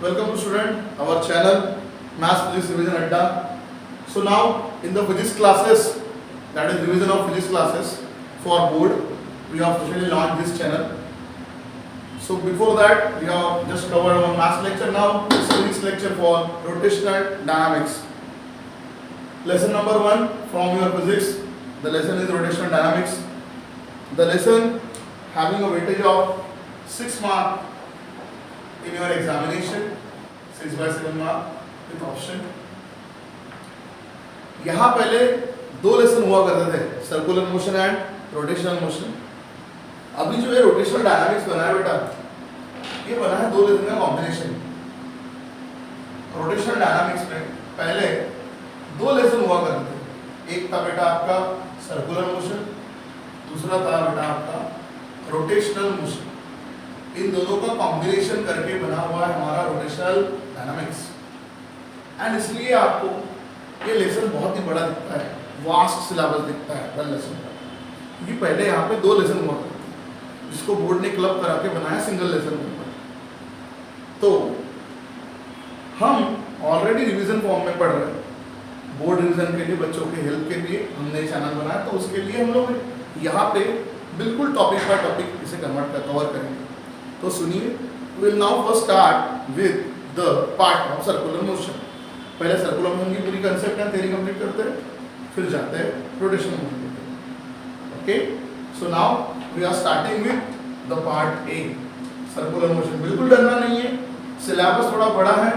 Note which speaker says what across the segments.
Speaker 1: Welcome to student our channel Maths Physics Revision Adda. So now in the physics classes, that is revision of physics classes for board, we have officially launched this channel. So before that we have just covered our maths lecture. Now it's physics lecture for rotational dynamics. Lesson number 1 from your physics. The lesson is rotational dynamics. The lesson having a weightage of 6 mark in your examination, 6 by 7 mark with option. यहाँ पहले दो lesson हुआ करते थे, circular motion and rotational motion. अभी जो ये rotational dynamics बना है बेटा, ये बना है दो लेसन का कॉम्बिनेशन. रोटेशनल डायनामिक्स में पहले दो लेसन हुआ करते थे. एक था बेटा आपका सर्कुलर मोशन, दूसरा था बेटा आपका रोटेशनल मोशन. इन दोनों का कॉम्बिनेशन करके बना हुआ है हमारा रोटेशनल डायनामिक्स. एंड इसलिए आपको ये लेसन बहुत ही बड़ा दिखता है, वास्ट सिलेबस दिखता है हर लेसन का, क्योंकि पहले यहाँ पे दो लेसन हुआ करते थे जिसको बोर्ड ने क्लब करा के बनाया सिंगल लेसन में. तो हम ऑलरेडी रिवीजन फॉर्म में पढ़ रहे हैं. बोर्ड रिवीजन के लिए बच्चों के हेल्प के लिए हमने चैनल बनाया, तो उसके लिए हम लोग यहाँ पे बिल्कुल टॉपिक बाय टॉपिक इसे कवर करेंगे. तो सुनिए, will now first start with the part of circular motion. पहले सर्कुलर मोशन की पूरी कंसेप्ट एंड थ्योरी कंप्लीट करते हैं, फिर जाते हैं रोटेशनल मोशन पे. Okay, so now we are starting with the part A, circular motion. बिल्कुल डरना नहीं है, सिलेबस थोड़ा बड़ा है,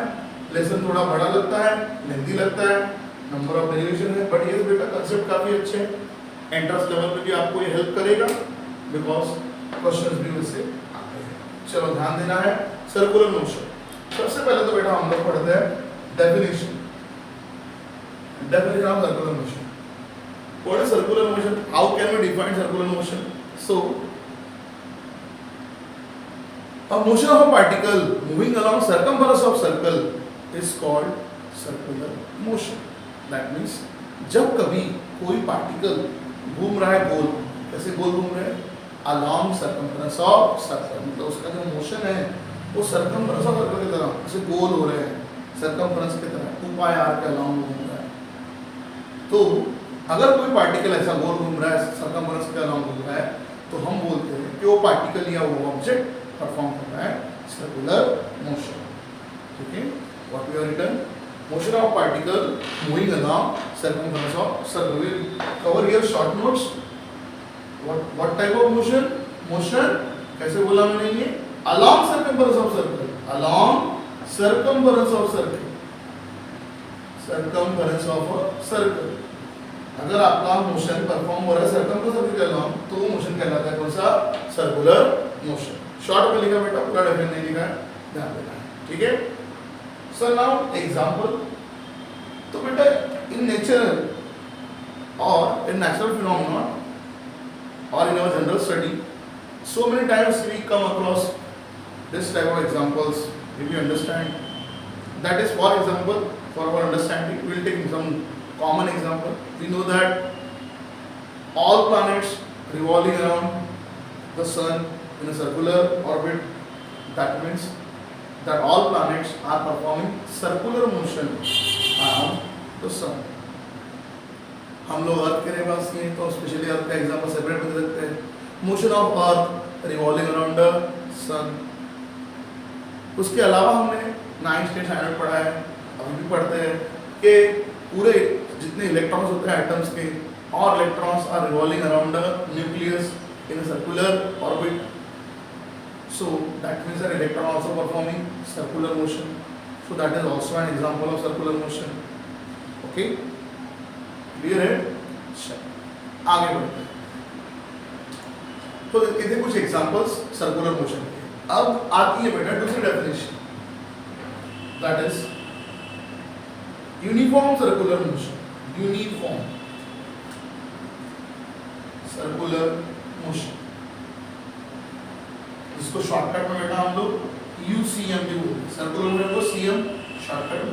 Speaker 1: लेसन थोड़ा बड़ा लगता है, लेंथी लगता है, नंबर ऑफ डेरिवेशन है, बट ये बेटा कंसेप्ट काफी अच्छे हैं. एंट्रेंस लेवल पे भी आपको ये हेल्प करेगा बिकॉज क्वेश्चंस भी उससे आते हैं. चलो ध्यान देना है. सर्कुलर मोशन, सबसे पहले तो बेटा हम लोग पढ़ते हैं definition. Definition of circular motion. What is circular motion? How can we define circular motion? So a motion of a particle moving along circumference of circle is called circular motion. That means जब कभी कोई particle घूम रहा है गोल, कैसे गोल घूम रहा है? along circumference of circle. मतलब उसका जो मोशन है वो circumference of circle की तरह ऐसे गोल हो रहे हैं, circumference की तरह 2 pi r के along घूम रहा है. तो अगर कोई पार्टिकल ऐसा गोल घूम रहा है, circumference के along घूम रहा है, तो हम बोलते हैं कि वो पार्टिकल या वो ऑब्जेक्ट परफॉर्म कर रहा है सर्कुलर मोशन. ठीक है, what we have written? Motion of particle moving along circumference of circle. We will cover here short notes. What type of motion? Motion कैसे बोला मैंने? ये along circumference of circle. Along circumference of circle. Circumference of circle. अगर आपका motion perform हो रहा है circumference के अलोंग, तो वो मोशन कहलाता है कौन सा? Circular motion. शॉर्ट में लिखा बेटा, पूरा डेफिनेशन नहीं लिखा है, ध्यान देना है. ठीक है. So now example. तो बेटा इन नेचर और in natural phenomena or in our general study, so many times we come across this type of examples. If you understand, that is, for example, for our understanding, we will take some common example. We know that all planets revolving around the sun in a circular orbit. That means that all planets are performing circular motion around the sun. हम लोग अर्थ के निवासी हैं, तो specially अर्थ का example separate कर सकते हैं. Motion of earth revolving around the sun. उसके अलावा हमने 9th स्टैंडर्ड पढ़ा है, अभी भी पढ़ते हैं, कि पूरे जितने इलेक्ट्रॉन्स होते हैं एटम्स के, और electrons are revolving around the nucleus in a circular orbit. So that means that electron also performing circular motion. So that is also an example of circular motion. Okay, clear है? आगे बढ़ते हैं. तो ये थे कुछ एग्जांपल्स सर्कुलर मोशन के. अब आती है बेटा दूसरी definition, that is uniform circular motion. Uniform circular motion, जिसको शॉर्टकट में बेटा हम लोग यूसीएम भी बोलते हैं. सर्कुलर मोशन को CM shortcut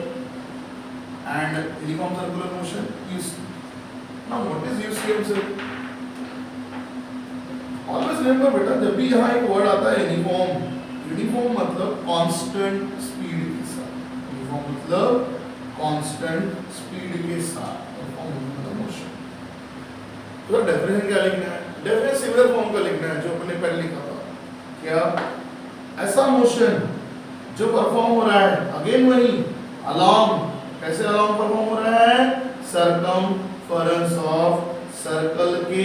Speaker 1: and uniform circular motion UC. Now what is UCM sir? Always remember बेटा, जब भी यहाँ एक वर्ड आता है यूनिफॉर्म, यूनिफॉर्म मतलब कांस्टेंट स्पीड के यूनिफॉर्म मतलब कांस्टेंट स्पीड के साथ परफॉर्म होने वाला मोशन। तो डेफिनेशन क्या लिखना है? डेफिनेशन सिमिलर फॉर्म का लिखना है जो अपने पहले लिखा था। क्या? ऐसा मोशन जो परफॉर्म हो रहा है, अगेन वही अलोंग, कैसे अलोंग परफॉर्म हो रहा है? सरकमफरेंस ऑफ सर्कल के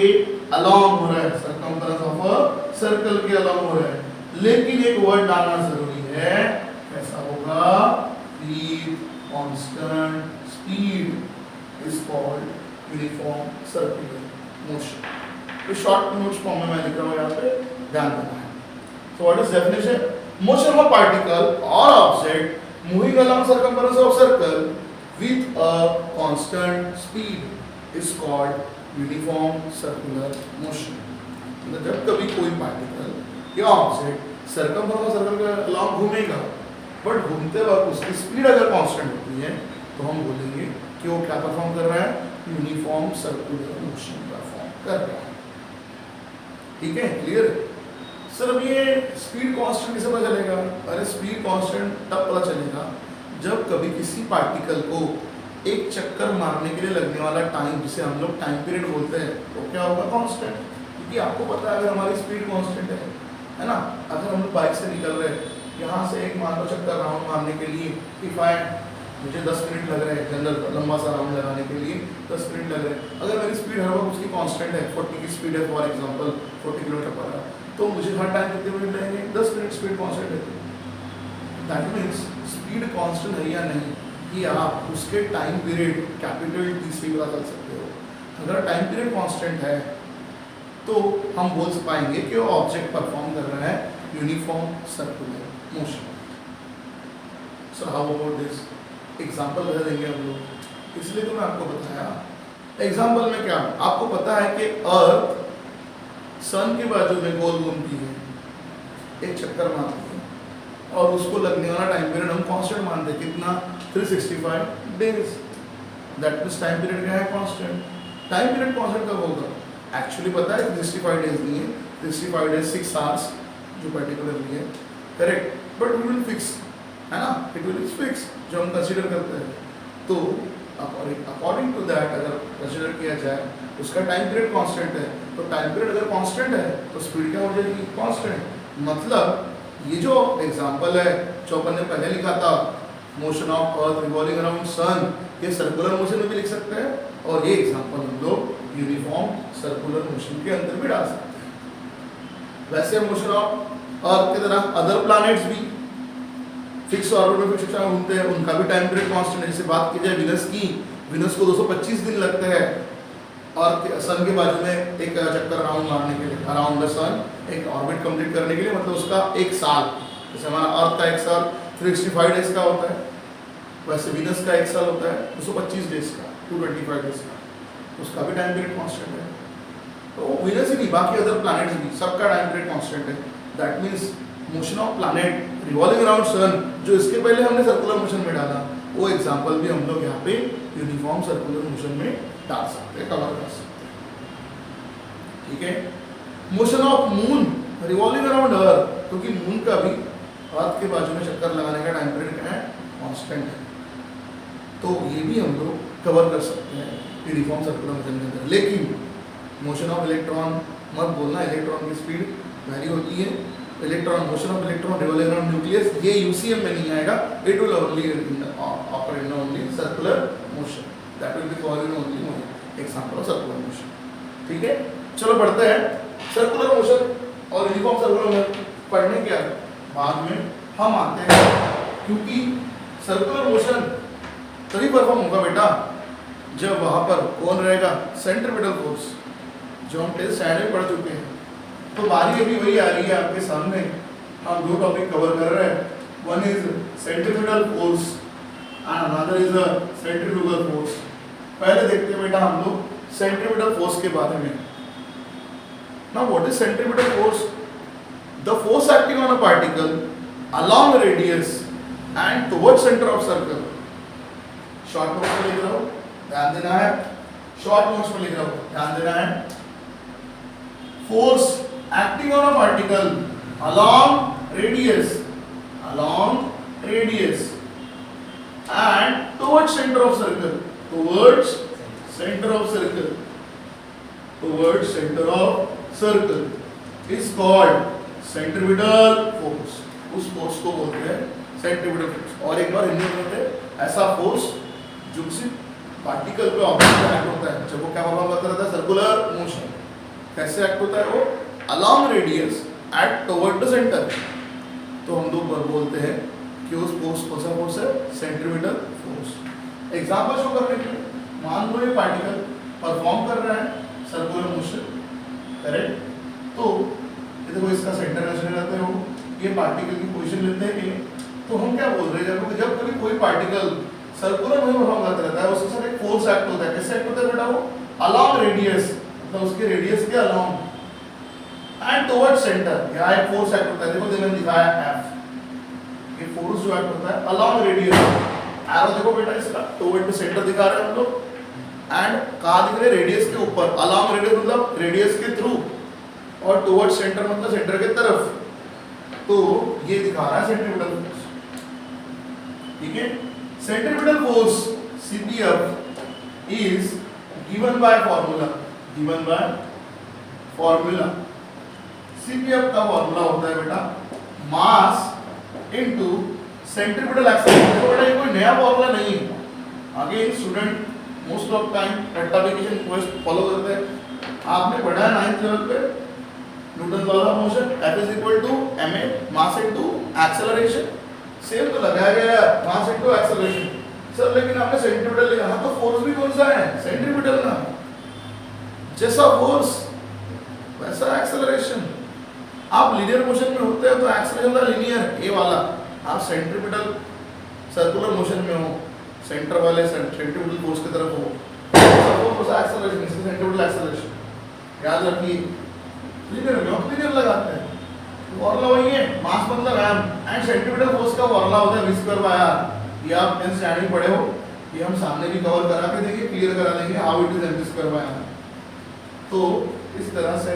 Speaker 1: अलोंग हो रहा है, सरकमफरेंस ऑफ अ सर्कल के अलोंग हो रहा है। लेकिन एक वर्ड डालना जरूरी है, कैसा होगा? With constant speed is called uniform circular motion. तो शॉर्ट नोट्स फॉर्म में मैं लिख रहा हूं, यहाँ पे ध्यान देना है। So what is definition? Motion of a particle or object moving along circumference of circle with a constant speed is called uniform circular motion. मतलब जब कभी कोई पार्टिकल या ऑब्जेक्ट सर्कमफरेंस ऑफ सर्कल के along घूमेगा, बट घूमते वक्त उसकी स्पीड अगर कांस्टेंट होती है तो हम बोलेंगे कि वो क्या परफॉर्म कर रहा है? यूनिफॉर्म सर्कुलर मोशन परफॉर्म कर रहा है। ठीक है, क्लियर? सर अब ये स्पीड कांस्टेंट किसे पता चलेगा? अरे स्पीड कांस्टेंट तब पता चलेगा जब कभी किसी पार्टिकल को एक चक्कर मारने के लिए लगने वाला टाइम, जिसे हम लोग टाइम पीरियड बोलते हैं, तो क्या होगा? कांस्टेंट। क्योंकि आपको पता है अगर हमारी स्पीड कांस्टेंट है ना, अगर हम लोग बाइक से निकल रहे हैं, यहाँ से एक मान लो चक्कर राउंड मारने के लिए इफ आई मुझे 10 मिनट लग रहे हैं, जनरल लंबा सा राउंड लगाने के लिए 10 मिनट लग रहे हैं। अगर मेरी स्पीड हर वक्त उसकी कांस्टेंट है, 40 की स्पीड है for example, 40 kilometre per hour, तो मुझे हर टाइम कितने मिनट लगेंगे? 10 मिनट स्पीड कांस्टेंट है। दैट मीन्स स्पीड कांस्टेंट है या नहीं, ये आप उसके टाइम पीरियड कैपिटल टी से पता कर सकते हो। अगर टाइम पीरियड कांस्टेंट है तो हम बोल पाएंगे कि वो ऑब्जेक्ट परफॉर्म कर रहा है uniform circular motion. So how about this? Example बता देंगे हम लोग, इसलिए तो मैं आपको बताया। एग्जाम्पल में क्या, आपको पता है कि अर्थ सन के बाजू में गोल घूमती है, एक चक्कर मारती है, और उसको लगने वाला टाइम पीरियड हम कांस्टेंट मानते हैं। कितना? 365 days. That means time period क्या है? कांस्टेंट। टाइम पीरियड कांस्टेंट कब होगा? एक्चुअली पता है 365 डेज नहीं है, 365 डेज 6 आवर्स जो पर्टिकुलरली है, correct, but we will fix, है ना, इट विल फिक्स जो हम कंसीडर करते हैं। तो अकॉर्डिंग टू दैट अगर कंसीडर किया जाए उसका टाइम पीरियड कांस्टेंट है, तो टाइम पीरियड अगर कांस्टेंट है तो स्पीड क्या हो जाएगी? कांस्टेंट। मतलब ये जो एग्जांपल है जो अपन ने पहले लिखा था, motion of earth revolving around sun, ये सर्कुलर मोशन में भी लिख सकते हैं, और ये एग्जांपल हम लोग यूनिफॉर्म सर्कुलर मोशन के अंदर भी डाल सकते हैं। वैसे मोशन ऑफ अर्थ की तरह अदर प्लैनेट्स भी फिक्स ऑर्बिट में फिक्स घूमते हैं, उनका भी टाइम पीरियड कांस्टेंट है। जैसे बात की जाए विनस की, विनस को 225 दिन लगते हैं और सन के बाजू में एक चक्कर राउंड मारने के लिए, अराउंड द सन एक ऑर्बिट कंप्लीट करने के लिए, मतलब उसका एक साल, जैसे हमारा अर्थ का एक साल 365 डेज का होता है, वैसे विनस का एक साल होता है 225 डेज का, 225 डेज का, उसका भी टाइम पीरियड कांस्टेंट है। तो विनस ही नहीं, बाकी अदर प्लैनेट्स भी सबका टाइम पीरियड कांस्टेंट है। That means motion of planet revolving around sun, जो इसके पहले हमने सर्कुलर मोशन में डाला, वो एग्जांपल भी हम लोग यहाँ पे यूनिफॉर्म सर्कुलर मोशन में डाल सकते हैं, कवर कर सकते हैं। ठीक है, motion of moon revolving around earth, क्योंकि मून का भी अर्थ के बाजू में चक्कर लगाने का टाइम पीरियड क्या है? कांस्टेंट है, तो ये भी हम लोग कवर कर सकते हैं यूनिफॉर्म सर्कुलर मोशन के अंदर। लेकिन मोशन ऑफ इलेक्ट्रॉन मत बोलना, इलेक्ट्रॉन की स्पीड वैरी होती है। Electron, motion of electron revolving around nucleus, ये यूसीएम में नहीं आएगा, it will only operate in only circular motion, that will be called in only example of circular motion. ठीक है, चलो पढ़ते हैं सर्कुलर मोशन और यूनिफॉर्म सर्कुलर मोशन। पढ़ने के बाद में हम आते हैं, क्योंकि सर्कुलर मोशन तभी परफॉर्म होगा बेटा जब वहां पर कौन रहेगा? सेंट्रीपिटल फोर्स, जो हम टेस्ट स्टैंडर्ड में पढ़ चुके हैं। तो बारी अभी वही आ रही है आपके सामने, हम दो टॉपिक कवर कर रहे हैं, one is centripetal force and another is centrifugal force. पहले देखते हैं बेटा हम लोग सेंट्रीपिटल फोर्स के बारे में। Now what is centripetal force? The force acting on a particle along radius and towards center of circle। Short notes में लिख रहा हूँ, ध्यान देना है, शॉर्ट नोट्स में लिख रहा हूँ, ध्यान देना है। Force acting on a particle along radius and towards center of circle, towards center of circle, towards center of circle is called centripetal force. उस फोर्स को बोलते हैं सेंट्रीपिटल फोर्स। और एक बार हिंदी में बोलते हैं ऐसा फोर्स जो किसी पार्टिकल पे ऑब्जेक्ट पे एक्ट होता है जब वो क्या परफॉर्म करता है, सर्कुलर मोशन। कैसे एक्ट होता है वो? Along radius at toward the center. तो हम दो बार बोलते हैं कि उस फोर्स कौन सा फोर्स है? Centripetal force. एग्जांपल शो करने के लिए मान लो ये पार्टिकल परफॉर्म कर रहा है सर्कुलर मोशन, करेक्ट? तो ये देखो इसका सेंटर नजर आता है, वो ये पार्टिकल की पोजीशन लेते हैं कि तो हम क्या बोल रहे हैं जब कभी कोई पार्टिकल सर्कुलर मोशन परफॉर्म करता रहता है उसके साथ एक फोर्स एक्ट होता है। कैसे एक्ट होता है बेटा? वो अलोंग रेडियस, मतलब उसके रेडियस के अलोंग एंड टुवर्ड सेंटर। यहाँ एक फोर्स एक्ट होता है, देखो मैंने दिखाया F। ये फोर्स जो एक्ट होता है अलोंग रेडियस, एरो देखो बेटा इसका टुवर्ड द सेंटर दिखा रहे हैं हम लोग, एंड कहाँ दिख रहे हैं? रेडियस के ऊपर। अलोंग रेडियस मतलब रेडियस के थ्रू, और टुवर्ड सेंटर मतलब सेंटर के तरफ। तो ये दिखा रहा है सेंट्रीपिटल फोर्स, ठीक है? Centripetal force CPF is given by formula, given by formula। CPF का फॉर्मूला होता है बेटा मास इनटू सेंट्रीपिटल एक्सेलरेशन। तो बेटा ये कोई नया फॉर्मूला नहीं है, आगे student most of time rectification question follow करते हैं। आपने पढ़ा है 9th लेवल पे Newton law of motion, F is equal to ma mass into acceleration. Same तो लगाया गया है मास इनटू एक्सेलरेशन सर, लेकिन आपने सेंट्रीपिटल लिखा। हाँ तो फोर्स भी कौन सा है? सेंट्रीपिटल ना। जैसा फोर्स वैसा एक्सेलरेशन। आप लीनियर मोशन में होते हैं तो एक्सेलरेशन का लीनियर ए वाला, आप सेंट्रीपिटल सर्कुलर मोशन में हो, सेंटर वाले सेंट्रीपिटल फोर्स की तरफ हो, तो एक्सेलरेशन इसका सेंट्रीपिटल एक्सेलरेशन। याद रखिए लीनियर में हम लीनियर लगाते हैं, फॉर्मूला वही है, मास मतलब m एंड सेंट्रीपिटल फोर्स का फॉर्मूला होता है v स्क्वायर बाय r। ये आप 10th स्टैंडर्ड पढ़े हो, ये हम सामने भी कवर करा के देंगे, क्लियर करा देंगे how it is m square by r। तो इस तरह से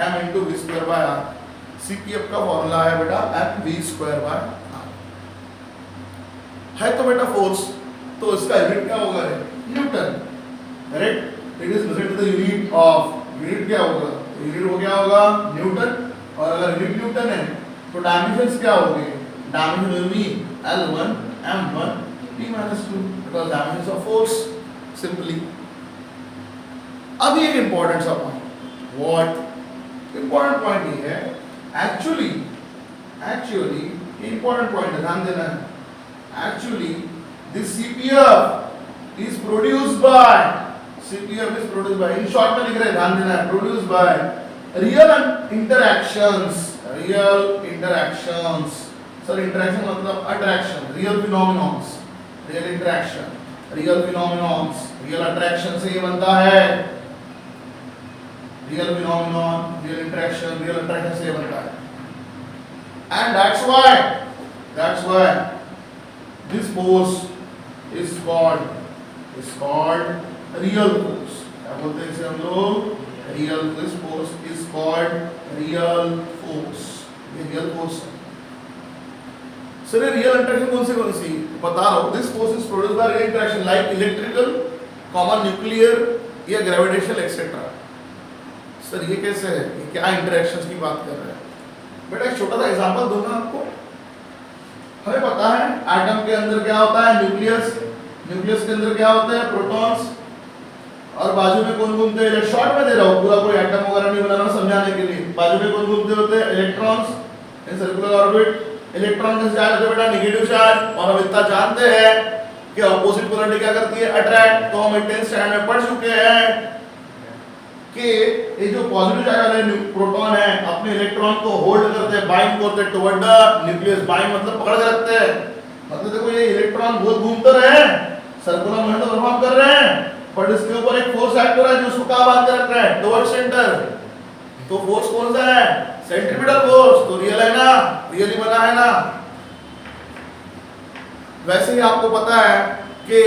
Speaker 1: m into v square by r CPF का फॉर्मूला है बेटा m v square by r है। तो बेटा फोर्स, तो इसका यूनिट क्या होगा? Newton, correct? It is measured to the unit of, unit क्या होगा? यूनिट हो गया होगा न्यूटन, और अगर यूनिट न्यूटन है तो डायमेंशंस क्या होंगे? Dimension will be L1 M1 P-2 because dimensions of force simply. अब ये इंपॉर्टेंट सा पॉइंट, व्हाट इंपॉर्टेंट पॉइंट ये है, एक्चुअली इंपॉर्टेंट पॉइंट है, ध्यान देना है। Actually this CPF is produced by, in short में लिख रहे हैं, ध्यान देना है, produced by real interactions। Sir interaction मतलब attraction, real phenomenons, real attraction से ये बनता है, रियल फिनोमिनॉन, रियल अट्रैक्शन से ये बनता है। And that's why this force is called real force। क्या बोलते हैं इसे हम लोग? this force is called real force। ये रियल फोर्स है सर। ये रियल इंटरेक्शन कौन सी बता रहा हूँ। This force is produced by real interaction like electrical, common nuclear या ग्रेविटेशनल एक्सेट्रा। सर ये कैसे है? ये क्या इंटरेक्शंस की बात कर रहे हैं? बेटा एक छोटा सा एग्जांपल दूंगा आपको। हमें पता है एटम के अंदर क्या होता है? न्यूक्लियस के अंदर क्या होता है? प्रोटॉन्स, और बाजू में कौन घूमते हैं? शॉर्ट में दे रहा हूँ, पूरा कोई एटम वगैरह नहीं बना रहा समझाने के लिए। बाजू में कौन घूमते होते हैं? Electrons in circular orbit. Electron का चार्ज होता है बेटा नेगेटिव चार्ज, और हम इतना जानते हैं कि ऑपोजिट पोलैरिटी क्या करती है? अट्रैक्ट। तो हम 10th स्टैंडर्ड में पढ़ चुके हैं कि ये जो पॉजिटिव चार्ज वाले प्रोटॉन है अपने इलेक्ट्रॉन को होल्ड करते हैं, बाइंड करते हैं टुवर्ड द न्यूक्लियस। बाइंड मतलब पकड़ के रखते हैं, मतलब देखो ये इलेक्ट्रॉन गोल घूमते रहे, सर्कुलर मोशन तो परफॉर्म कर रहे हैं, बट इसके ऊपर एक फोर्स एक्ट हो रहा है जो उसको कहां बांध के रख रहा है? Toward centre. तो फोर्स कौन सा है? Centripetal force. तो रियल है ना? रियल ही बना है ना? वैसे ही आपको पता है कि,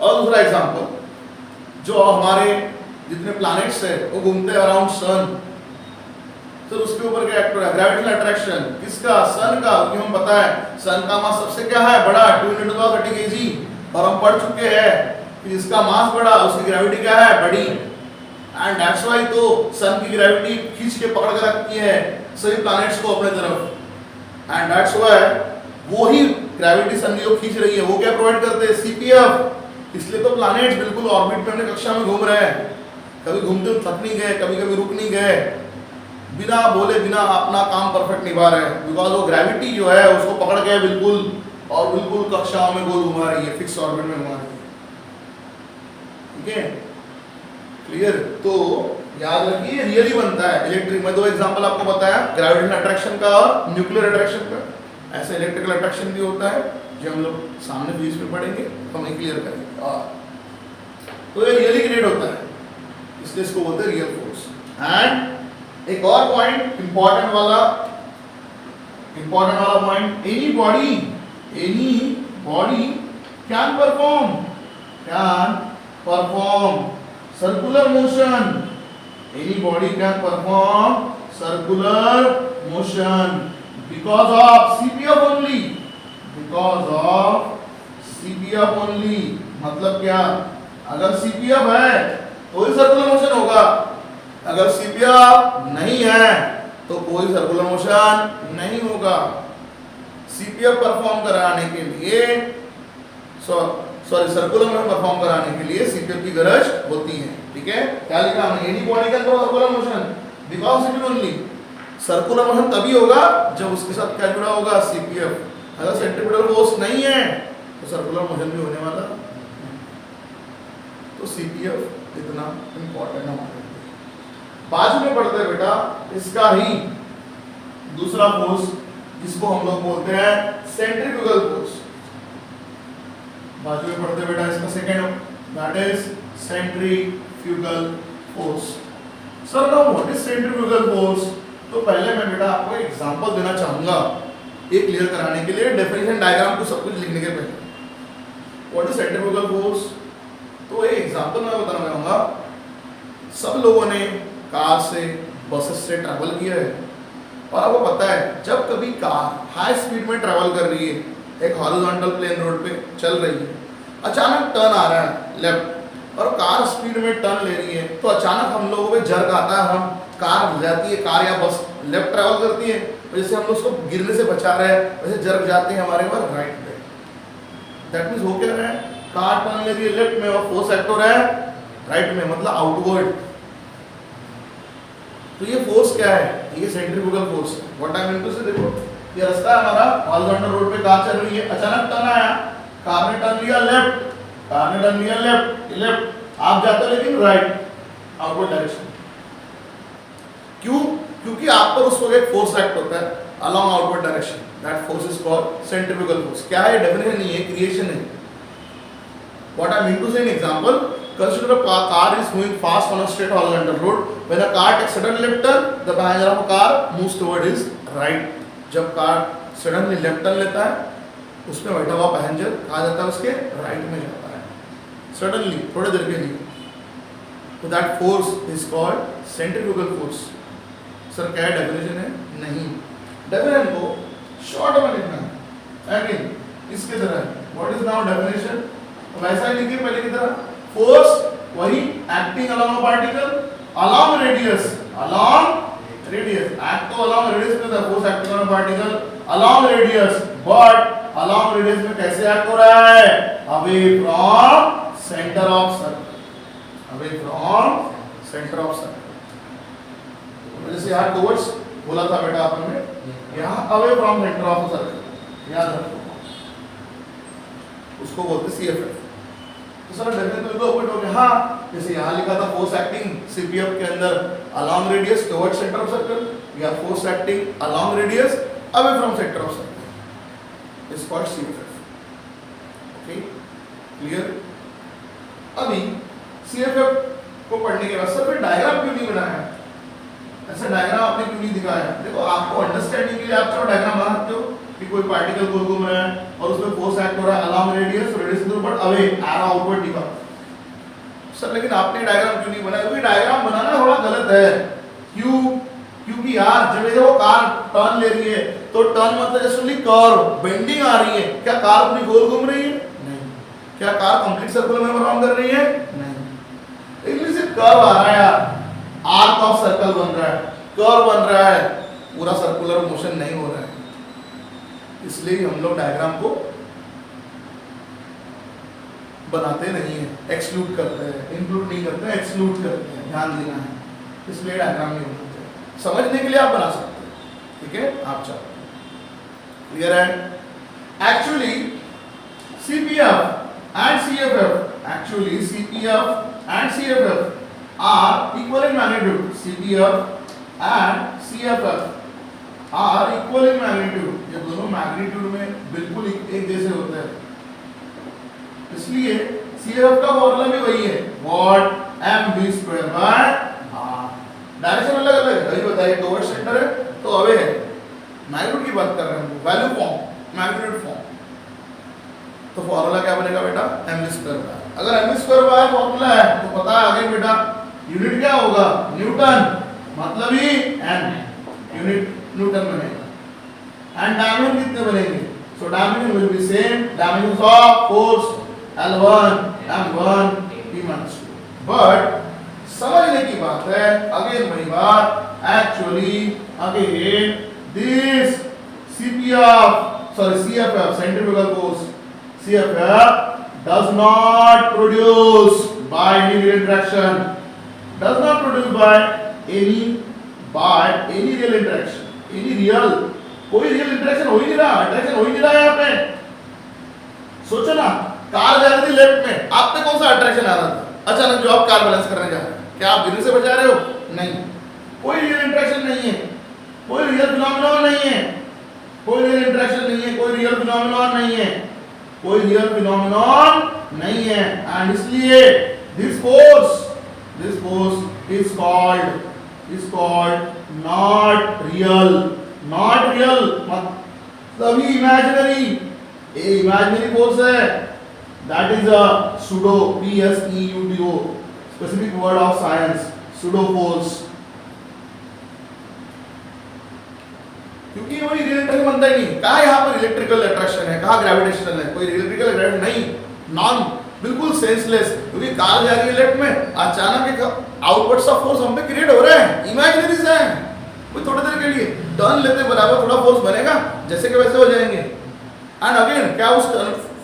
Speaker 1: और दूसरा एग्जांपल, जो हमारे जितने प्लैनेट्स है वो घूमते हैं अराउंड सन। तो उसके ऊपर क्या एक्ट हो रहा है? ग्रेविटेशनल अट्रैक्शन किसका? सन का। क्यों? हमें पता है सन का मास सबसे क्या है? बड़ा, 2 × 10⁻30 kg, और हम पढ़ चुके हैं कि इसका मास बड़ा, उसकी ग्रेविटी क्या है? बड़ी। एंड दैट्स व्हाई तो सन की ग्रेविटी खींच के पकड़ के रखती है सभी प्लैनेट्स को अपने तरफ, एंड दैट्स व्हाई वो ही ग्रेविटी सन की जो खींच रही है वो क्या प्रोवाइड करते हैं? सीपीएफ। इसलिए तो प्लैनेट्स बिल्कुल ऑर्बिट में अपने कक्षा में घूम रहे हैं, कभी घूमते थक नहीं गए, कभी कभी रुक नहीं गए, बिना बोले बिना अपना काम परफेक्ट निभा रहे हैं, बिकॉज वो ग्रेविटी जो है उसको पकड़ के बिल्कुल और बिल्कुल कक्षाओं में गोल घुमा रही है, फिक्स ऑर्बिट में घुमा रही है। ठीक है, क्लियर? तो याद रखिए रियली बनता है इलेक्ट्रिक में। 2 एग्जांपल आपको बताया, ग्रेविटेशनल अट्रैक्शन का और न्यूक्लियर अट्रैक्शन का। ऐसे इलेक्ट्रिकल अट्रैक्शन भी होता है जो हम लोग सामने फीस में पढ़ेंगे, हम क्लियर करेंगे। और तो ये रियली क्रिएट होता है, इसलिए इसको बोलते हैं रियल फोर्स। एंड एक और पॉइंट इंपॉर्टेंट वाला point, any body can perform circular motion. Any body can perform circular motion because of CPF only, मतलब क्या? अगर CPF है तो ही सर्कुलर मोशन होगा, अगर CPF नहीं है तो कोई सर्कुलर मोशन नहीं होगा। CPF परफॉर्म कराने के लिए सर्कुलर मोशन परफॉर्म कराने के लिए CPF की गरज होती है। ठीक है, क्या लिखा हमने? Any body can perform circular motion because CPF only. Circular motion तभी होगा जब उसके साथ क्या जुड़ा होगा? CPF। अगर सेंट्रीपिटल फोर्स नहीं है तो सर्कुलर मोशन भी होने वाला। तो CPF इतना इंपॉर्टेंट हमारे लिए। बाद में पढ़ते हैं बेटा इसका ही दूसरा फोर्स, जिसको हम लोग बोलते हैं सेंट्रीफ्यूगल फोर्स। बाद में पढ़ते बेटा इसका second, that is centrifugal force. Sir now what is centrifugal force? तो पहले मैं बेटा आपको एक एग्जांपल देना चाहूंगा ये क्लियर कराने के लिए, डेफिनेशन डायग्राम को सब कुछ लिखने के पहले। What is centrifugal force? तो एक एग्जांपल मैं बताना चाहूंगा। सब लोगों ने कार से, बसेस से ट्रैवल किया है, और आपको पता है जब कभी कार हाई स्पीड में ट्रैवल कर रही है, एक हॉरिजॉन्टल प्लेन रोड पे चल रही है, अचानक टर्न आ रहा है लेफ्ट और कार स्पीड में टर्न ले रही है, तो अचानक हम लोगों पे जर्क आता है, हम कार जाती है, कार या बस लेफ्ट ट्रैवल करती है, जैसे हम लोग उसको गिरने से बचा रहे हैं वैसे जर्क जाते हैं हमारे पास राइट पे। दैट मींस हो क्या रहा है? कार टर्न ले रही है लेफ्ट में और फोर्स एक्ट हो रहा है राइट में, मतलब आउटवर्ड। तो ये फोर्स क्या है? ये सेंट्रीफ्यूगल फोर्स है। व्हाट आई मीन टू से, देखो ये रास्ता है हमारा, हॉरिजॉन्टल रोड पे कार चल रही है, अचानक टर्न आया, कार ने टर्न लिया लेफ्ट, आप जाते हो लेकिन राइट, आउटवर्ड डायरेक्शन। क्यों? क्योंकि आप पर उस वक्त एक फोर्स एक्ट होता है along outward direction, that force is called centrifugal force. क्या है? डेफिनेशन नहीं है, क्रिएशन है। व्हाट आई मीन टू से, इन example, consider a car is moving fast on a straight horizontal road. When a car takes sudden left turn, the passenger of a car moves toward his right. जब car suddenly left turn लेता है उसमें बैठा हुआ passenger कहाँ जाता है? उसके राइट में जाता है, सडनली, थोड़ी देर के लिए। तो that force is called centrifugal force. Sir क्या डेफिनेशन है? नहीं, डेफिनेशन को शॉर्ट में लिखना है। अगेन इसके तरह, व्हाट इज नाउ डेफिनेशन? वैसा ही लिखिए पहले की तरह। फोर्स वही acting along a particle along radius, act तो अलोंग रेडियस में था, force acting on a particle along radius, but along radius में कैसे एक्ट हो रहा है? Away from centre of circle, जैसे यहाँ टुवर्ड्स बोला था बेटा आपने, यहाँ away from centre of circle, याद रखो, उसको बोलते CFF। तो सर डेफिनेटली तो ओपन हो गया। हाँ, जैसे यहाँ लिखा था फोर्स एक्टिंग CPF के अंदर along radius towards centre of circle, या force acting along radius away from centre of circle, is called CFF। Okay, clear? अभी CFF को पढ़ने के बाद सर फिर डायग्राम क्यों नहीं बनाया? ऐसा डायग्राम आपने क्यों नहीं दिखाया? देखो आपको अंडरस्टैंडिंग के लिए आप चलो डायग्राम बना सकते हो कि कोई पार्टिकल गोल घूम रहा है और उसमें फोर्स एक्ट हो रहा है along radius but away, arrow outward दिखा। सर लेकिन आपने डायग्राम क्यों नहीं बनाया? क्योंकि डायग्राम बनाना थोड़ा गलत है। क्यों? क्योंकि यार जब ये वो कार टर्न ले रही है तो टर्न मतलब जैसे कर्व बेंडिंग आ रही है, क्या कार पूरी गोल घूम रही है? नहीं। क्या कार कंप्लीट सर्कुलर में परफॉर्म कर रही है? नहीं। लेकिन सिर्फ कर्व आ रहा है यार, आर्क ऑफ सर्कल बन रहा है, कर्व बन रहा है, पूरा सर्कुलर मोशन नहीं हो रहा है। इसलिए हम लोग डायग्राम को बनाते नहीं है, एक्सक्लूड करते हैं, इंक्लूड नहीं करते हैं, एक्सक्लूड करते हैं, ध्यान देना है। इसलिए डायग्राम नहीं बनाते। समझने के लिए आप बना सकते हैं, ठीक है, आप चाहो। क्लियर है? Actually CPF and CFF, actually CPF and CFF are equal in magnitude. CPF and CFF are equal in magnitude. ये दोनों मैग्नीट्यूड में बिल्कुल एक जैसे होते हैं, इसलिए CFF का फॉर्मूला भी वही है, what mv square by r। Direction अलग अलग है, वही बताइए, टुवर्ड्स सेंटर है तो अवे है, मैग्नीट्यूड की बात कर रहे हैं, वैल्यू फॉर्म, मैग्नीट्यूड फॉर्म। तो फॉर्मूला क्या बनेगा बेटा? mv square by. अगर mv स्क्वायर बाय फॉर्मूला है तो पता है आगे बेटा यूनिट क्या होगा? न्यूटन, मतलब ही n यूनिट न्यूटन बनेगा। एंड डायमेंशन कितने बनेंगे? So dimension will be same, dimensions of force L1 M1 P-2। But समझने की बात है, अगेन वही बात, actually again this CFF centrifugal force CFF does not produce by any real interaction, does not produce by any real interaction, any real, कोई real interaction हो ही नहीं रहा, अट्रैक्शन हो ही नहीं रहा है। यहाँ पे सोचो ना, कार जा रही थी लेफ्ट में, आप पे कौन सा अट्रैक्शन आ रहा था? अचानक जो आप कार बैलेंस करने जा रहे हैं, क्या आप गिरने से बचा रहे हो? नहीं, कोई रियल इंटरेक्शन नहीं है, कोई रियल फिनोमेनन नहीं है, कोई रियल इंटरेक्शन नहीं है, कोई रियल फिनोमेनन नहीं है, कोई रियल फिनोमेनन नहीं है। एंड इसलिए this force is called not real, मतलब इमेजिनरी, ये इमेजिनरी फोर्स है। That is a pseudo, PSEUDO, specific word of science, pseudo force। क्योंकि वही रियल इंटरेक्शन बनता ही नहीं। कहाँ यहाँ पर इलेक्ट्रिकल अट्रैक्शन है, कहाँ ग्रेविटेशनल है, कोई इलेक्ट्रिकल अट्रैक्शन नहीं, नॉन, बिल्कुल सेंसलेस। क्योंकि कार जा रही है लेफ्ट में, अचानक एक आउटवर्ड्स ऑफ फोर्स हम पे क्रिएट हो रहा है, इमेजिनरीज है, कोई थोड़ी देर के लिए टर्न लेते बराबर थोड़ा फोर्स बनेगा, जैसे कि वैसे हो जाएंगे। एंड अगेन क्या उस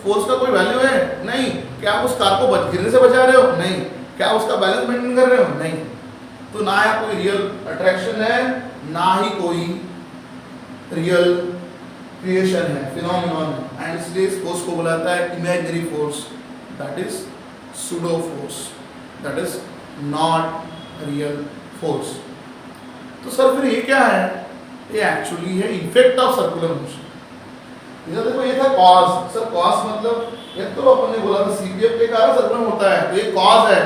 Speaker 1: फोर्स का कोई वैल्यू है? नहीं। क्या आप उस कार को गिरने से बचा रहे हो? नहीं। क्या उसका बैलेंस मेंटेन कर रहे हो? नहीं। तो ना यहाँ कोई रियल अट्रैक्शन है, ना ही कोई रियल क्रिएशन है, फिनोमेनन है। एंड इसलिए इस फोर्स को बोला जाता है imaginary force, that is pseudo force, that is not real force. तो सर फिर ये क्या है? ये एक्चुअली है इफेक्ट ऑफ सर्कुलर मोशन। इधर देखो, ये था कॉज। सर कॉज मतलब ये तो अपन ने बोला था सीपीएफ के कारण सर्कुलर होता है, तो ये कॉज है,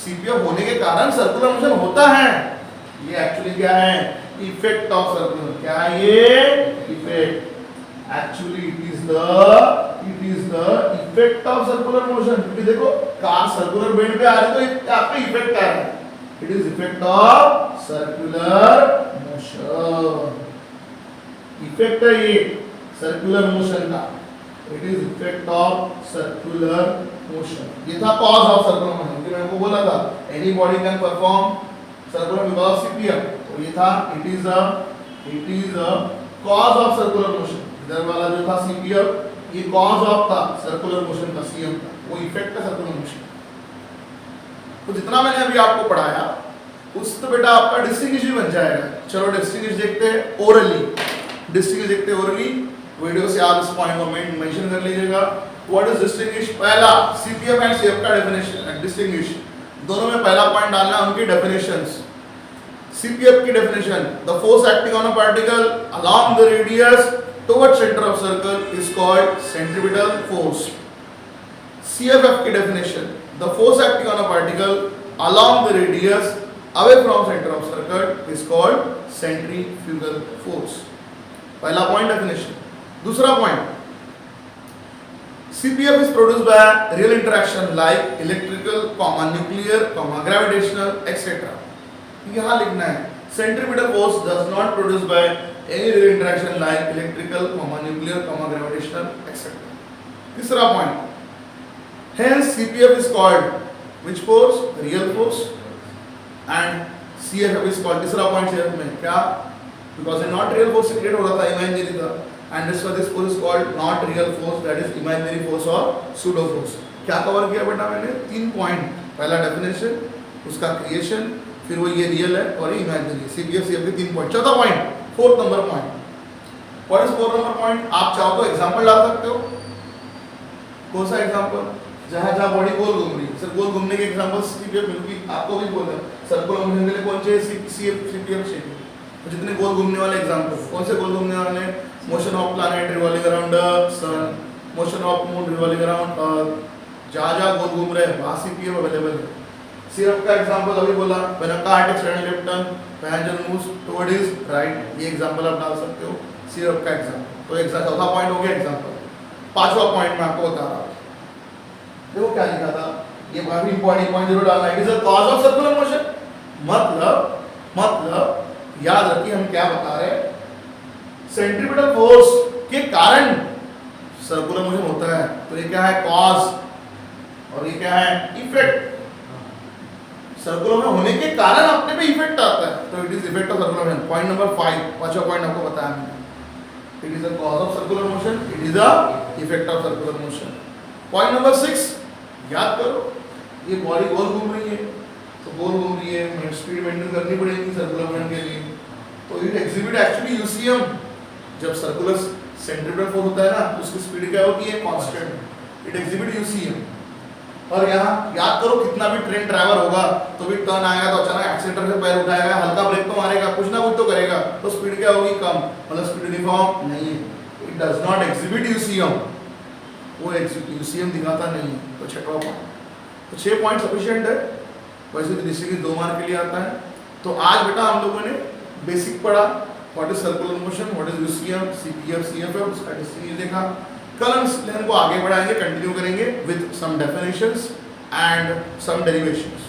Speaker 1: सीपीएफ होने के कारण सर्कुलर मोशन होता है। ये एक्चुअली क्या है? Effect of circular. क्या है ये? Effect. Actually it is the effect of circular motion. क्योंकि देखो कार सर्कुलर बेंड पे आ रही है तो आपका इफेक्ट आ रहा है, it is effect of circular motion. Effect है ये सर्कुलर मोशन का, it is effect of circular motion. ये था कॉज ऑफ सर्कुलर मोशन। मैंने आपको बोला था any body can perform circular because of CPF, तो ये था it is a cause of circular motion. इधर वाला जो था सीपीएफ, ये कॉज ऑफ था सर्कुलर मोशन का, सीएम का, वो इफेक्ट का सर्कुलर मोशन। तो जितना मैंने अभी आपको पढ़ाया उससे बेटा आपका डिस्टिंग्विश भी बन जाएगा। चलो डिस्टिंग्विश देखते हैं ओरली, डिस्टिंग्विश देखते हैं ओरली। वीडियो से आप इस पॉइंट को मेंशन कर लीजिएगा। What is distinguish? पहला सीपीएफ एंड सीएफ का डेफिनेशन, डिस्टिंग्विश दोनों में पहला पॉइंट डालना है उनकी डेफिनेशंस। सीपीएफ की definition, the force acting on a particle along the radius towards centre of circle is called centripetal force. CFF की definition, the force acting on a particle along the radius away from centre of circle is called centrifugal force. पहला point definition. दूसरा point, CPF is produced by real interaction like electrical, nuclear, gravitational, etc. यहाँ लिखना है Centripetal force does not produced by any real interaction like electrical, nuclear, gravitational, etc. तीसरा point. Hence CPF is called which force? Real force. And CFF is called तीसरा point CFF में क्या? Because a not real force से create हो रहा था imaginary था. And this force is called not real force, that is imaginary force or pseudo force. क्या cover किया बेटा मैंने? 3 पॉइंट. पहला डेफिनेशन, उसका क्रिएशन, फिर वो ये रियल है और ये इमेजिनरी. CPF CFF के 3 पॉइंट. चौथा point, 4th number point. What is 4th number point? आप चाहो तो एग्जांपल डाल सकते हो. कौन सा एग्जांपल? जहाँ बॉडी गोल घूम रही है. सर गोल घूमने के एग्जांपल्स CPF मिलूगी आपको भी बोल रहा है. सर्कुलर मोशन के लिए कौन चाहिए? CPF चाहिए. जितने गोल घूमने वाले एग्जांपल, कौन से गोल घूमने वाले? Motion of planet revolving around sun, motion of moon revolving around earth. जहाँ गोल घूम रहे हैं वहाँ CPF अवेलेबल है. सिर्फ का एग्जांपल अभी बोला, when a car takes right left turn, passenger moves toward his right. ये एग्जांपल आप डाल सकते हो सिर्फ का एग्जांपल. तो एक चौथा पॉइंट हो गया एग्जांपल. पांचवा पॉइंट मैं आपको बता रहा हूँ. देखो क्या लिखा था, ये काफी इंपॉर्टेंट पॉइंट जरूर डालना है. It is a cause of circular motion. मतलब याद रखिए हम क्या बता रहे हैं. सेंट्रीपिटल फोर्स के कारण सर्कुलर मोशन होता है. तो ये क्या है? कॉज. और ये क्या है? इफेक्ट. सर्कुलर मोशन होने के कारण अपने पे इफेक्ट आता है. तो it is effect of circular motion. Point number 5, पांचवा पॉइंट आपको बताया मैंने. It is a cause of circular motion, it is a effect of circular motion. Point number 6 याद करो. ये बॉडी गोल घूम रही है, तो गोल घूम रही है, स्पीड मेंटेन करनी पड़ेगी सर्कुलर मोशन के लिए. तो इट एग्जिबिट एक्चुअली यूसीएम. जब सर्कुलर सेंट्रीपिटल फोर्स होता है ना, तो उसकी स्पीड क्या होती है? कांस्टेंट. It exhibit UCM. और यहाँ याद करो, कितना भी ट्रेन ड्राइवर होगा तो भी टर्न आएगा तो अचानक एक्सीलेटर से पैर उठाएगा, हल्का ब्रेक तो मारेगा, कुछ ना कुछ तो करेगा, तो स्पीड क्या होगी? कम. मतलब स्पीड यूनिफॉर्म नहीं है. It does not exhibit UCM. वो यूसीएम दिखाता नहीं है. तो छठवां पॉइंट. तो 6 पॉइंट सफिशिएंट है. वैसे तो डिस्ट्रिक्ट 2 मार्क के लिए आता है. तो आज बेटा हम लोगों ने बेसिक पढ़ा. What is circular motion, what is UCM, CPF CFF, उसका डिस्ट्रिक्ट देखा. कल हम इस लेसन को आगे बढ़ाएंगे, कंटिन्यू करेंगे with some definitions and some derivations.